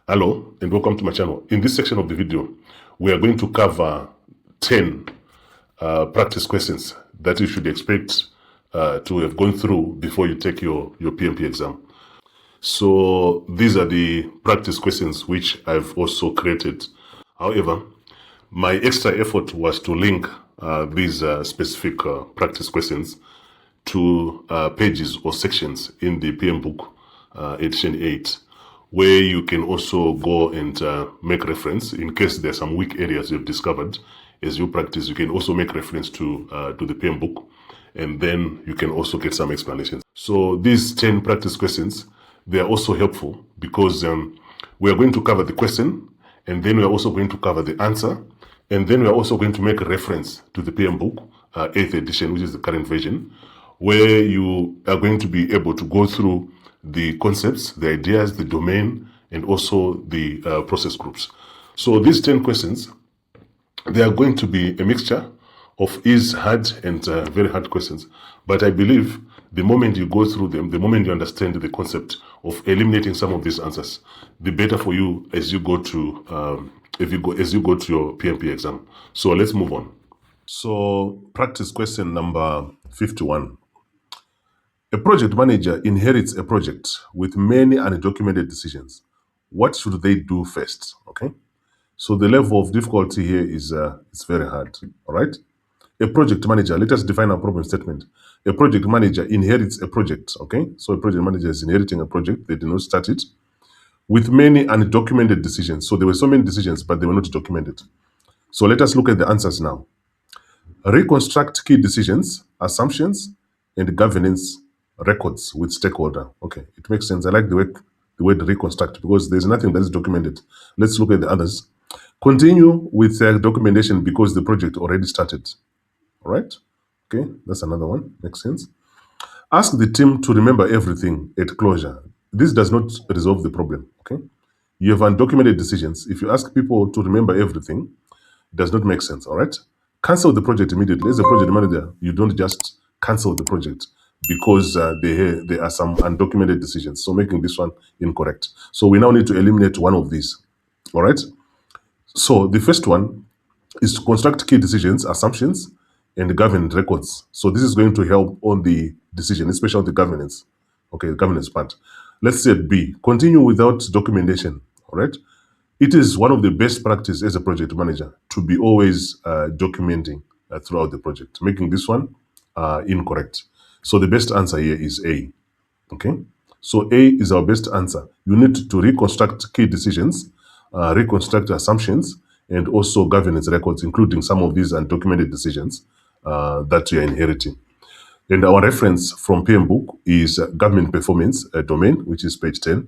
Hello and welcome to my channel. In this section of the video, we are going to cover 10 practice questions that you should expect to have gone through before you take your PMP exam. So these are the practice questions which I've also created. However, my extra effort was to link these specific practice questions to pages or sections in the PMBOK edition 8, where you can also go and make reference in case there are some weak areas you've discovered as you practice. You can also make reference to the PMBOK, and then you can also get some explanations. So these 10 practice questions, they are also helpful because we are going to cover the question, and then we are also going to cover the answer, and then we are also going to make a reference to the PMBOK 8th edition, which is the current version, where you are going to be able to go through the concepts, the ideas, the domain, and also the process groups. So these 10 questions, they are going to be a mixture of easy, hard, and very hard questions. But I believe the moment you go through them, the moment you understand the concept of eliminating some of these answers, the better for you as you go to as you go to your PMP exam. So let's move on. So practice question number 51. A project manager inherits a project with many undocumented decisions. What should they do first? Okay. So the level of difficulty here is it's very hard. All right. A project manager, let us define our problem statement. A project manager inherits a project. Okay. So a project manager is inheriting a project. They did not start it with many undocumented decisions. So there were so many decisions, but they were not documented. So let us look at the answers now. Reconstruct key decisions, assumptions, and governance records with stakeholder. Okay, it makes sense. I like the word reconstruct because there's nothing that is documented. Let's look at the others. Continue with documentation because the project already started. All right. Okay, that's another one. Makes sense. Ask the team to remember everything at closure. This does not resolve the problem. Okay. You have undocumented decisions. If you ask people to remember everything, it does not make sense. All right. Cancel the project immediately. As a project manager, you don't just cancel the project because there are some undocumented decisions. So making this one incorrect. So we now need to eliminate one of these. All right. So the first one is to construct key decisions, assumptions, and governance records. So this is going to help on the decision, especially the governance. Okay, the governance part. Let's say B. Continue without documentation. All right. It is one of the best practice as a project manager to be always documenting throughout the project, making this one incorrect. So the best answer here is A. Okay. So A is our best answer. You need to reconstruct key decisions, reconstruct assumptions, and also governance records, including some of these undocumented decisions that you are inheriting. And our reference from PMBOK is government performance domain, which is page 10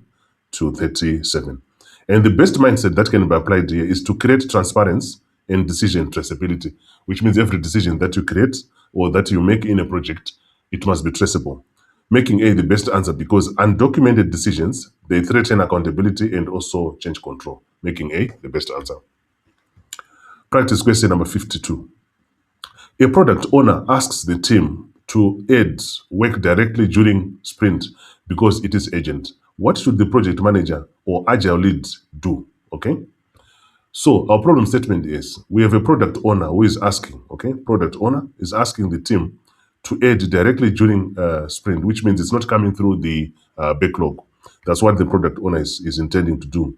to 37. And the best mindset that can be applied here is to create transparency and decision traceability, which means every decision that you create or that you make in a project, it must be traceable. Making A the best answer because undocumented decisions, they threaten accountability and also change control. Making A the best answer. Practice question number 52. A product owner asks the team to aid work directly during sprint because it is urgent. What should the project manager or agile lead do? Okay. So our problem statement is we have a product owner who is asking, okay, product owner is asking the team to aid directly during sprint, which means it's not coming through the backlog. That's what the product owner is intending to do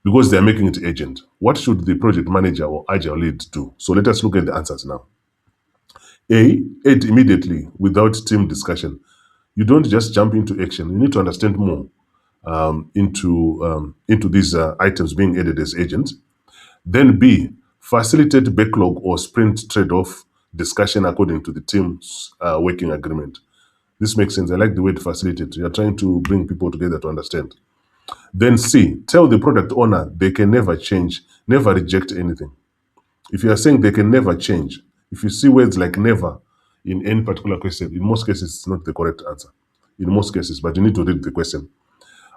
because they're making it urgent. What should the project manager or agile lead do? So let us look at the answers now. A, aid immediately without team discussion. You don't just jump into action. You need to understand more into these items being added as agent. Then B, facilitate backlog or sprint trade-off discussion according to the team's working agreement. This makes sense. I like the word facilitate. You're trying to bring people together to understand. Then C, tell the product owner they can never change, never reject anything. If you are saying they can never change, if you see words like never in any particular question, in most cases, it's not the correct answer. In most cases, but you need to read the question.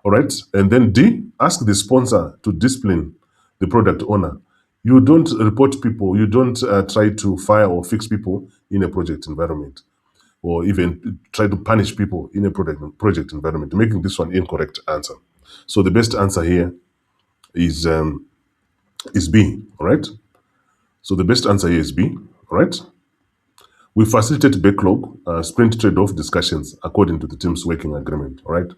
All right. And then D, ask the sponsor to discipline the product owner. You don't report people. You don't try to fire or fix people in a project environment or even try to punish people in a project environment, making this one incorrect answer. So the best answer here is B. All right. So the best answer here is B. All right. We facilitate backlog sprint trade-off discussions according to the team's working agreement. All right.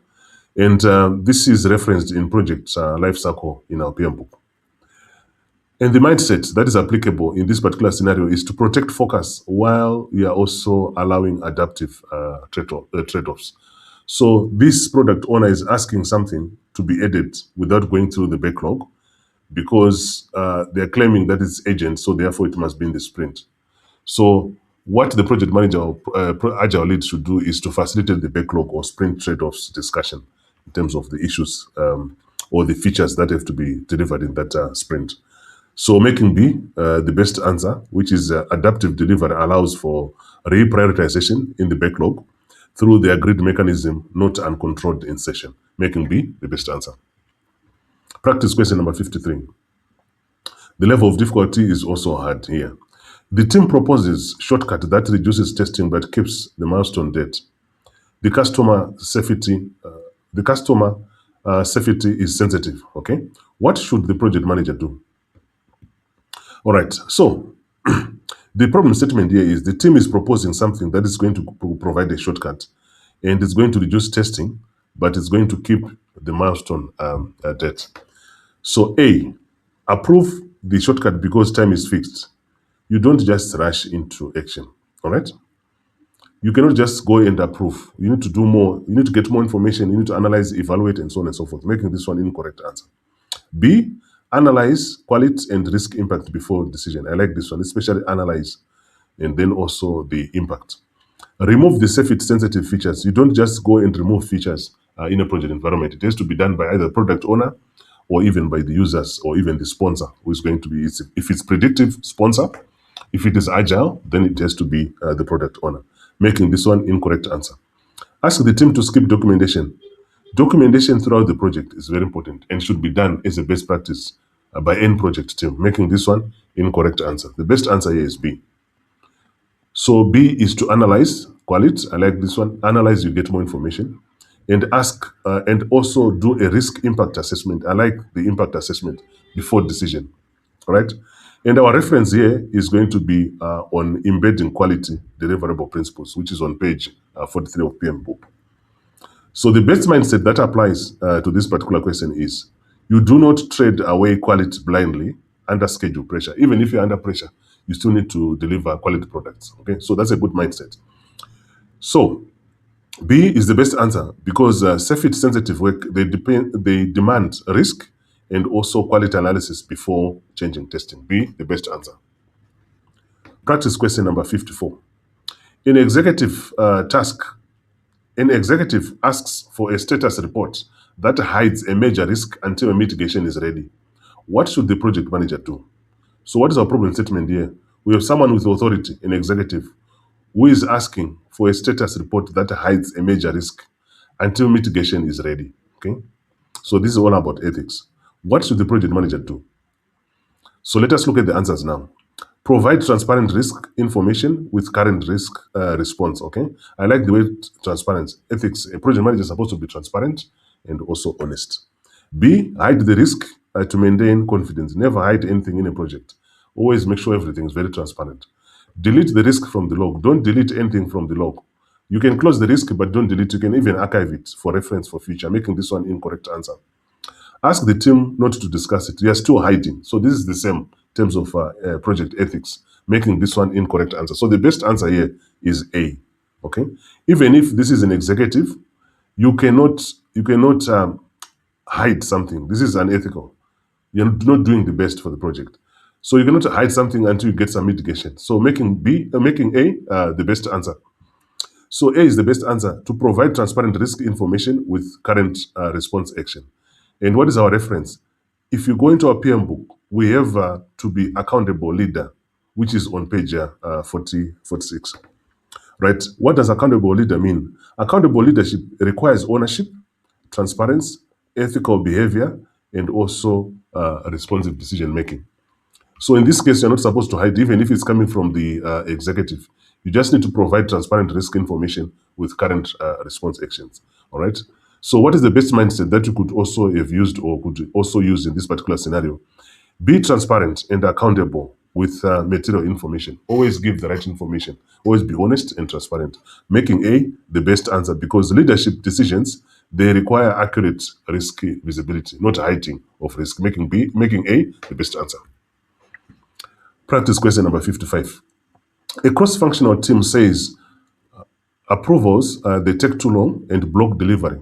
And this is referenced in project life cycle in our PMBOK. And the mindset that is applicable in this particular scenario is to protect focus while we are also allowing adaptive trade-offs. So this product owner is asking something to be added without going through the backlog because they're claiming that it's urgent, so therefore it must be in the sprint. So what the project manager or agile lead should do is to facilitate the backlog or sprint trade-offs discussion in terms of the issues or the features that have to be delivered in that sprint. So making B the best answer, which is adaptive delivery, allows for reprioritization in the backlog through the agreed mechanism, not uncontrolled insertion. Making B the best answer. Practice question number 53. The level of difficulty is also hard here. The team proposes shortcut that reduces testing but keeps the milestone date. The customer safety is sensitive. Okay, what should the project manager do? All right, so the problem statement here is the team is proposing something that is going to provide a shortcut and it's going to reduce testing, but it's going to keep the milestone date. So A, approve the shortcut because time is fixed. You don't just rush into action, all right? You cannot just go and approve. You need to do more. You need to get more information. You need to analyze, evaluate, and so on and so forth, making this one incorrect answer. B, analyze quality and risk impact before decision. I like this one, especially analyze and then also the impact. Remove the safety sensitive features. You don't just go and remove features in a project environment. It has to be done by either the product owner or even by the users or even the sponsor who is going to be, if it's predictive sponsor, if it is agile, then it has to be the product owner, making this one incorrect answer. Ask the team to skip documentation. Documentation throughout the project is very important and should be done as a best practice by any project team, making this one incorrect answer. The best answer here is B. So B is to analyze quality. I like this one. Analyze, you get more information. And ask and also do a risk impact assessment. I like the impact assessment before decision. All right. And our reference here is going to be on embedding quality deliverable principles, which is on page 43 of PMBOK. So the best mindset that applies to this particular question is you do not trade away quality blindly under schedule pressure. Even if you're under pressure, you still need to deliver quality products. Okay, so that's a good mindset. So B is the best answer because safety sensitive work, they demand risk and also quality analysis before changing testing. B, the best answer. Practice question number 54. In executive task, an executive asks for a status report that hides a major risk until a mitigation is ready. What should the project manager do? So what is our problem statement here? We have someone with authority, an executive, who is asking for a status report that hides a major risk until mitigation is ready. Okay, so this is all about ethics. What should the project manager do? So let us look at the answers now. Provide transparent risk information with current risk response. Okay, I like the way transparent ethics. A project manager is supposed to be transparent and also honest. B, hide the risk to maintain confidence. Never hide anything in a project. Always make sure everything is very transparent. Delete the risk from the log. Don't delete anything from the log. You can close the risk, but don't delete. You can even archive it for reference for future, making this one incorrect answer. Ask the team not to discuss it. You are still hiding. So this is the same in terms of project ethics, making this one incorrect answer. So the best answer here is A. Okay. Even if this is an executive, you cannot hide something. This is unethical. You're not doing the best for the project. So you cannot hide something until you get some mitigation. So making A the best answer. So A is the best answer to provide transparent risk information with current response action. And what is our reference? If you go into our PMBOK, we have to be accountable leader, which is on page 46. Right? What does accountable leader mean? Accountable leadership requires ownership, transparency, ethical behavior, and also responsive decision making. So in this case, you're not supposed to hide, even if it's coming from the executive. You just need to provide transparent risk information with current response actions. All right. So what is the best mindset that you could also have used or could also use in this particular scenario? Be transparent and accountable with material information. Always give the right information. Always be honest and transparent. Making A the best answer, because leadership decisions, they require accurate risk visibility, not hiding of risk. Making A the best answer. Practice question number 55. A cross-functional team says approvals, they take too long and block delivery.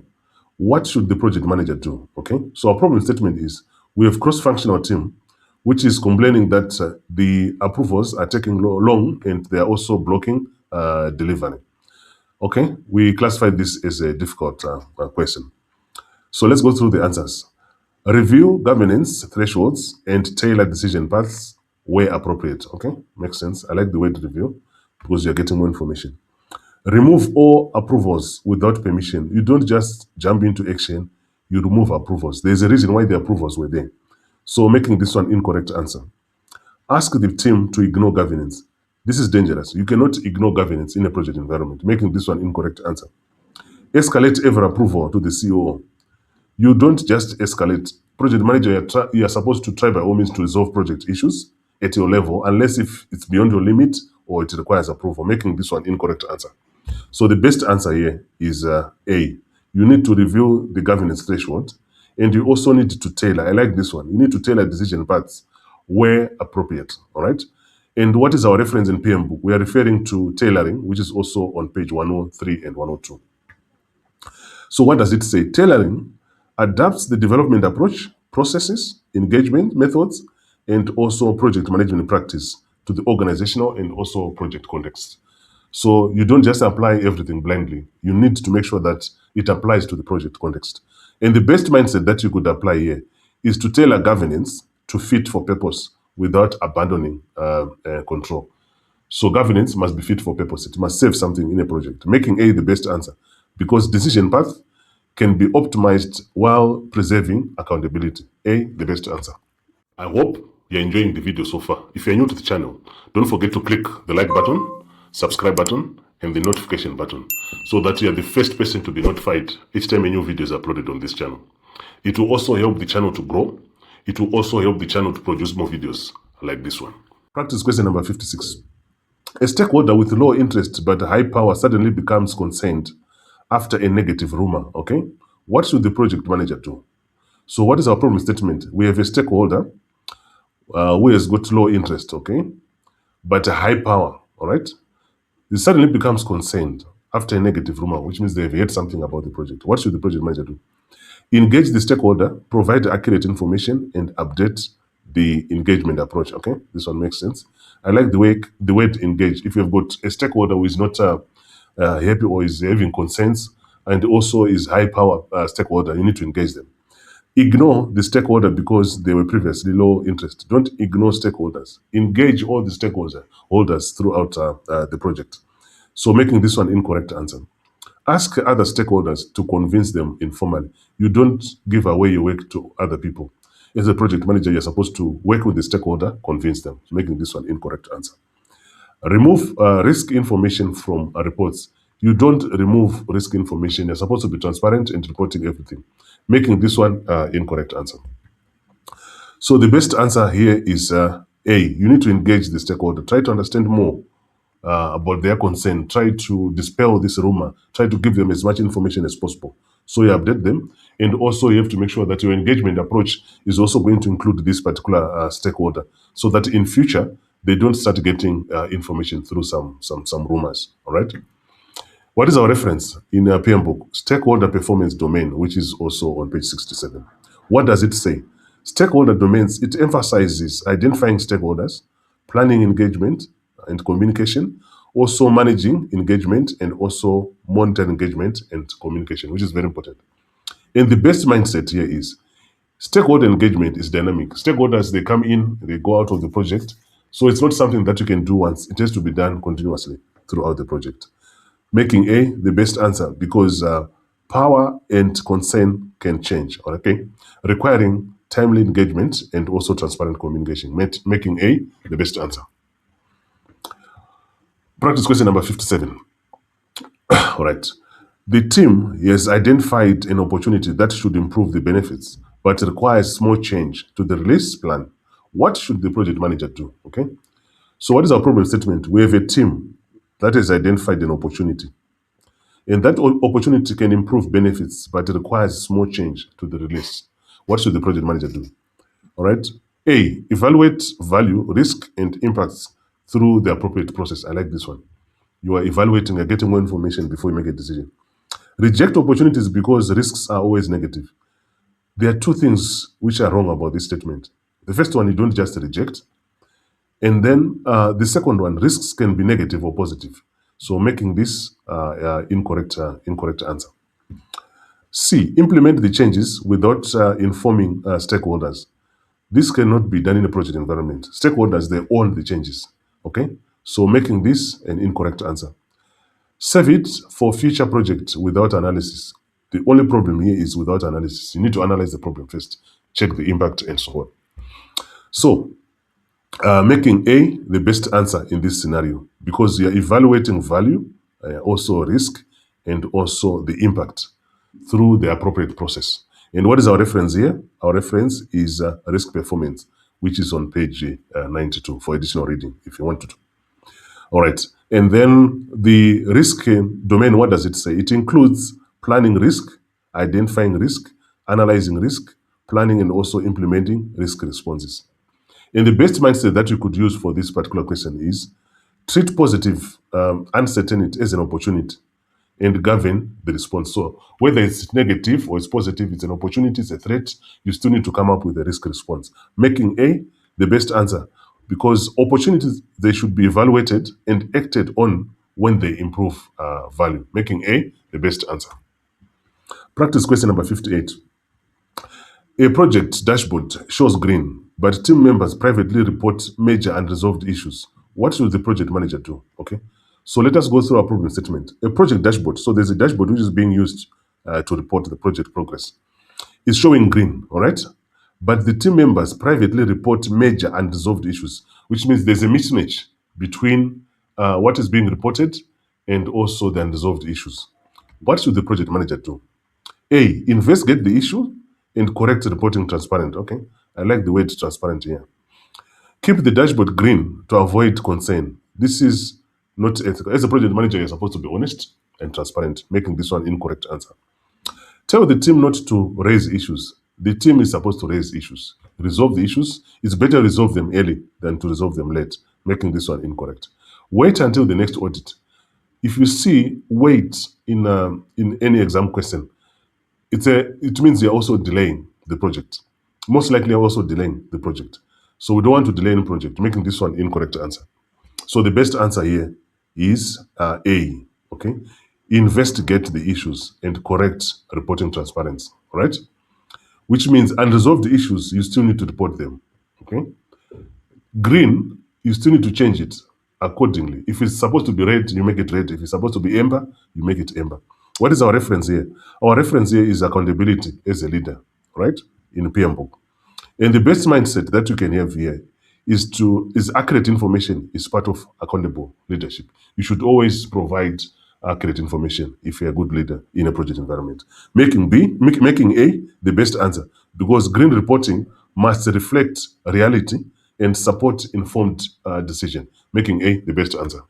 What should the project manager do? Okay, so our problem statement is we have cross-functional team which is complaining that the approvals are taking long and they are also blocking delivery. Okay, we classified this as a difficult question. So let's go through the answers. Review governance thresholds and tailor decision paths where appropriate. Okay, makes sense. I like the word review because you're getting more information. Remove all approvals without permission. You don't just jump into action, you remove approvals. There's a reason why the approvals were there. So making this one incorrect answer. Ask the team to ignore governance. This is dangerous. You cannot ignore governance in a project environment. Making this one incorrect answer. Escalate every approval to the COO. You don't just escalate. Project manager, you are supposed to try by all means to resolve project issues at your level, unless if it's beyond your limit or it requires approval. Making this one incorrect answer. So the best answer here is A. You need to review the governance threshold, and you also need to tailor. I like this one. You need to tailor decision paths where appropriate. All right. And what is our reference in PMBOK? We are referring to tailoring, which is also on page 103 and 102. So what does it say? Tailoring adapts the development approach, processes, engagement methods, and also project management practice to the organizational and also project context. So you don't just apply everything blindly. You need to make sure that it applies to the project context. And the best mindset that you could apply here is to tailor governance to fit for purpose without abandoning control. So governance must be fit for purpose. It must serve something in a project. Making A the best answer, because decision path can be optimized while preserving accountability. A, the best answer. I hope you're enjoying the video so far. If you're new to the channel, don't forget to click the like button, subscribe button, and the notification button so that you are the first person to be notified each time a new video is uploaded on this channel. It will also help the channel to grow. It will also help the channel to produce more videos like this one. Practice question number 56. A stakeholder with low interest but high power suddenly becomes concerned after a negative rumor. Okay, what should the project manager do? So what is our problem statement? We have a stakeholder who has got low interest, okay, but a high power, all right? He suddenly becomes concerned after a negative rumor, which means they've heard something about the project. What should the project manager do? Engage the stakeholder, provide accurate information, and update the engagement approach. Okay, this one makes sense. I like the word engage. If you've got a stakeholder who is not happy or is having concerns and also is high power stakeholder, you need to engage them. Ignore the stakeholder because they were previously low interest. Don't ignore stakeholders. Engage all the stakeholders throughout the project. So making this one incorrect answer. Ask other stakeholders to convince them informally. You don't give away your work to other people. As a project manager, you're supposed to work with the stakeholder, convince them. Making this one incorrect answer. Remove risk information from reports. You don't remove risk information. You're supposed to be transparent and reporting everything. Making this one incorrect answer. So the best answer here is A. You need to engage the stakeholder. Try to understand more about their concern. Try to dispel this rumor. Try to give them as much information as possible. So you update them. And also you have to make sure that your engagement approach is also going to include this particular stakeholder so that in future, they don't start getting information through some rumors, all right? What is our reference in PMBOK? Stakeholder performance domain, which is also on page 67. What does it say? Stakeholder domains, it emphasizes identifying stakeholders, planning engagement and communication, also managing engagement and also monitoring engagement and communication, which is very important. And the best mindset here is stakeholder engagement is dynamic. Stakeholders, they come in, they go out of the project. So it's not something that you can do once. It has to be done continuously throughout the project. Making A the best answer because power and concern can change, okay? Requiring timely engagement and also transparent communication. Making A the best answer. Practice question number 57. All right. The team has identified an opportunity that should improve the benefits, but requires small change to the release plan. What should the project manager do? Okay. So what is our problem statement? We have a team that has identified an opportunity, and that opportunity can improve benefits, but it requires small change to the release. What should the project manager do? All right. A, evaluate value, risk, and impacts through the appropriate process. I like this one. You are evaluating, you're getting more information before you make a decision. Reject opportunities because risks are always negative. There are two things which are wrong about this statement. The first one, you don't just reject. And then the second one, risks can be negative or positive. So making this incorrect answer. C, implement the changes without informing stakeholders. This cannot be done in a project environment. Stakeholders, they own the changes. Okay? So making this an incorrect answer. Save it for future projects without analysis. The only problem here is without analysis. You need to analyze the problem first, check the impact, and so on. So, making A the best answer in this scenario because you're evaluating value, also risk, and also the impact through the appropriate process. And what is our reference here? Our reference is risk performance, which is on page 92 for additional reading if you want to. All right. And then the risk domain, what does it say? It includes planning risk, identifying risk, analyzing risk, planning and also implementing risk responses. And the best mindset that you could use for this particular question is treat positive uncertainty as an opportunity and govern the response. So whether it's negative or it's positive, it's an opportunity, it's a threat, you still need to come up with a risk response. Making A the best answer because opportunities, they should be evaluated and acted on when they improve value. Making A the best answer. Practice question number 58. A project dashboard shows green, but team members privately report major unresolved issues. What should the project manager do? Okay. So let us go through our problem statement. A project dashboard. So there's a dashboard which is being used to report the project progress. It's showing green, all right? But the team members privately report major unresolved issues, which means there's a mismatch between what is being reported and also the unresolved issues. What should the project manager do? A, investigate the issue and correct reporting transparent. Okay, I like the word transparent here. Keep the dashboard green to avoid concern. This is not ethical. As a project manager, you're supposed to be honest and transparent, making this one incorrect answer. Tell the team not to raise issues. The team is supposed to raise issues. Resolve the issues. It's better to resolve them early than to resolve them late, making this one incorrect. Wait until the next audit. If you see wait in any exam question, it means you're also delaying the project. Most likely, you're also delaying the project. So we don't want to delay any project, making this one incorrect answer. So the best answer here is A. Okay, investigate the issues and correct reporting transparency. All right, which means unresolved issues you still need to report them. Okay, green you still need to change it accordingly. If it's supposed to be red, you make it red. If it's supposed to be amber, you make it amber. What is our reference here? Our reference here is accountability as a leader, right? In PMBOK. And the best mindset that you can have here is accurate information is part of accountable leadership. You should always provide accurate information if you're a good leader in a project environment. Making A the best answer because green reporting must reflect reality and support informed decision. Making A the best answer.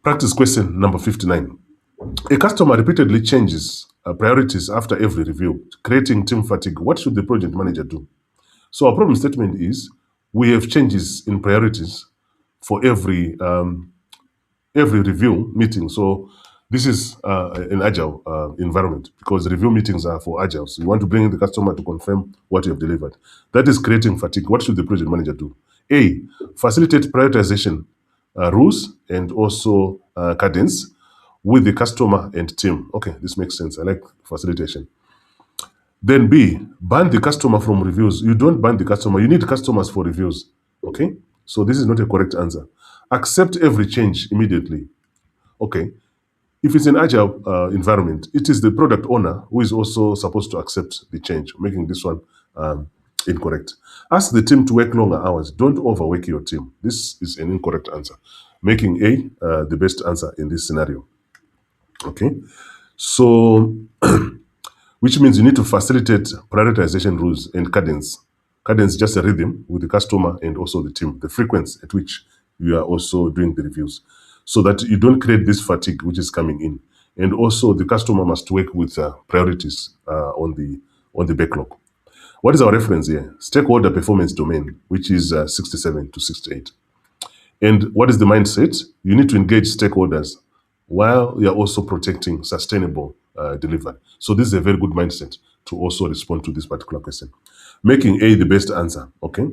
Practice question number 59. A customer repeatedly changes priorities after every review, creating team fatigue. What should the project manager do? So our problem statement is we have changes in priorities for every review meeting. So this is an agile environment because review meetings are for agile. So you want to bring in the customer to confirm what you have delivered. That is creating fatigue. What should the project manager do? A, facilitate prioritization rules and also cadence with the customer and team. Okay, this makes sense. I like facilitation. Then B, ban the customer from reviews. You don't ban the customer. You need customers for reviews. Okay, so this is not a correct answer. Accept every change immediately. Okay, if it's an agile environment, it is the product owner who is also supposed to accept the change, making this one incorrect. Ask the team to work longer hours. Don't overwork your team. This is an incorrect answer, making A the best answer in this scenario. Okay, so which means you need to facilitate prioritization rules and cadence. Cadence is just a rhythm with the customer and also the team, the frequency at which you are also doing the reviews, so that you don't create this fatigue which is coming in. And also the customer must work with priorities on the backlog. What is our reference here? Stakeholder performance domain, which is 67 to 68. And what is the mindset? You need to engage stakeholders while you're also protecting sustainable delivery. So this is a very good mindset to also respond to this particular question. Making A the best answer, okay?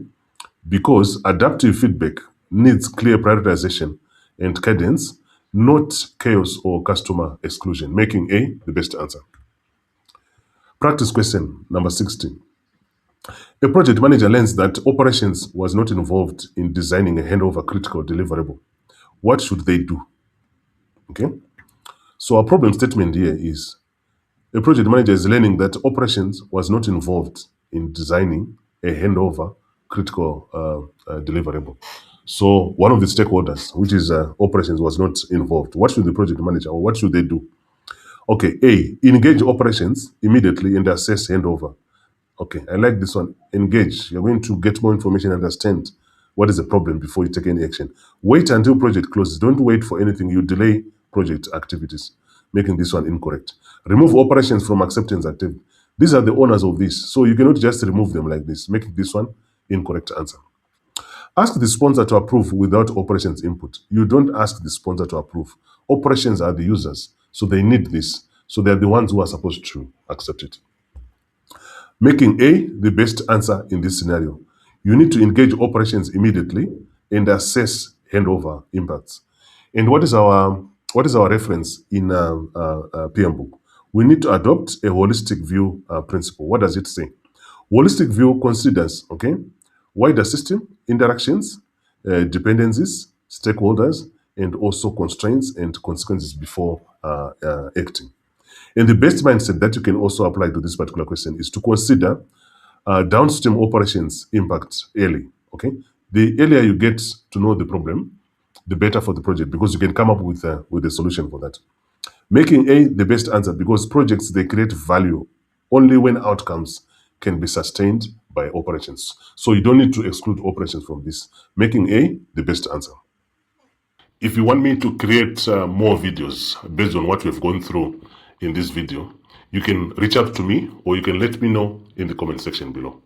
Because adaptive feedback needs clear prioritization and cadence, not chaos or customer exclusion. Making A the best answer. Practice question number 16. A project manager learns that operations was not involved in designing a handover critical deliverable. What should they do? Okay. So our problem statement here is a project manager is learning that operations was not involved in designing a handover critical deliverable. So one of the stakeholders, which is operations, was not involved. What should the project manager or what should they do? Okay, A, engage operations immediately and assess handover. Okay, I like this one. Engage. You're going to get more information, understand what is the problem before you take any action. Wait until project closes. Don't wait for anything. You delay project activities, making this one incorrect. Remove operations from acceptance activity. These are the owners of this. So you cannot just remove them like this, making this one incorrect answer. Ask the sponsor to approve without operations input. You don't ask the sponsor to approve. Operations are the users, so they need this. So they're the ones who are supposed to accept it. Making A the best answer in this scenario, you need to engage operations immediately and assess handover impacts. And what is our reference in PMBOK? We need to adopt a holistic view principle. What does it say? Holistic view considers, okay, wider system interactions, dependencies, stakeholders, and also constraints and consequences before acting. And the best mindset that you can also apply to this particular question is to consider downstream operations impact early. Okay, the earlier you get to know the problem, the better for the project because you can come up with a solution for that. Making A the best answer because projects they create value only when outcomes can be sustained by operations. So you don't need to exclude operations from this. Making A the best answer. If you want me to create more videos based on what we've gone through in this video, you can reach out to me or you can let me know in the comment section below.